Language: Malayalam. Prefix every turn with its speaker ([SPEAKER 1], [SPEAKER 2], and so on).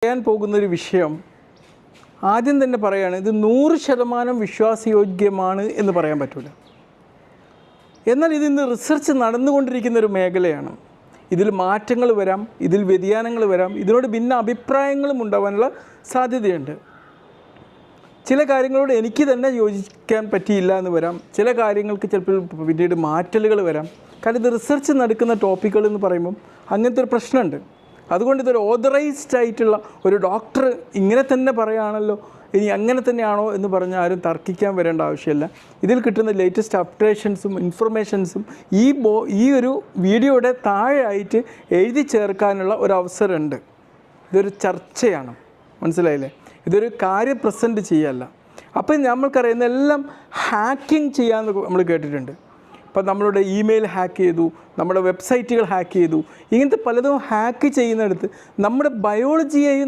[SPEAKER 1] പറയാൻ പോകുന്നൊരു വിഷയം ആദ്യം തന്നെ പറയുകയാണ്, ഇത് 100% വിശ്വാസയോഗ്യമാണ് എന്ന് പറയാൻ പറ്റില്ല. എന്നാൽ ഇതിന്ന് റിസർച്ച് നടന്നുകൊണ്ടിരിക്കുന്നൊരു മേഖലയാണ്. ഇതിൽ മാറ്റങ്ങൾ വരാം, ഇതിൽ വ്യതിയാനങ്ങൾ വരാം, ഇതിനോട് ഭിന്ന അഭിപ്രായങ്ങളും ഉണ്ടാവാനുള്ള സാധ്യതയുണ്ട്. ചില കാര്യങ്ങളോട് എനിക്ക് തന്നെ യോജിക്കാൻ പറ്റിയില്ല എന്ന് വരാം, ചില കാര്യങ്ങൾക്ക് ചിലപ്പോൾ പിന്നീട് മാറ്റലുകൾ വരാം. കാരണം ഇത് റിസർച്ച് നടക്കുന്ന ടോപ്പിക്കുകൾ എന്ന് പറയുമ്പം അങ്ങനത്തെ ഒരു പ്രശ്നമുണ്ട്. അതുകൊണ്ട് ഇതൊരു ഓതറൈസ്ഡ് ആയിട്ടുള്ള ഒരു ഡോക്ടർ ഇങ്ങനെ തന്നെ പറയുകയാണല്ലോ, ഇനി അങ്ങനെ തന്നെയാണോ എന്ന് പറഞ്ഞാൽ ആരും തർക്കിക്കാൻ വരേണ്ട ആവശ്യമില്ല. ഇതിൽ കിട്ടുന്ന ലേറ്റസ്റ്റ് അപ്ഡേഷൻസും ഇൻഫർമേഷൻസും ഈ ഒരു വീഡിയോയുടെ താഴെയായിട്ട് എഴുതി ചേർക്കാനുള്ള ഒരു അവസരമുണ്ട്. ഇതൊരു ചർച്ചയാണ്, മനസ്സിലായില്ലേ? ഇതൊരു കാര്യം പ്രസൻറ്റ് ചെയ്യല്ല. അപ്പം നമ്മൾക്കറിയുന്ന എല്ലാം ഹാക്കിങ് ചെയ്യാമെന്ന് നമ്മൾ കേട്ടിട്ടുണ്ട്. ഇപ്പം നമ്മളുടെ ഇമെയിൽ ഹാക്ക് ചെയ്തു, നമ്മുടെ വെബ്സൈറ്റുകൾ ഹാക്ക് ചെയ്തു, ഇങ്ങനത്തെ പലതും ഹാക്ക് ചെയ്യുന്നിടത്ത് നമ്മുടെ ബയോളജിയെയും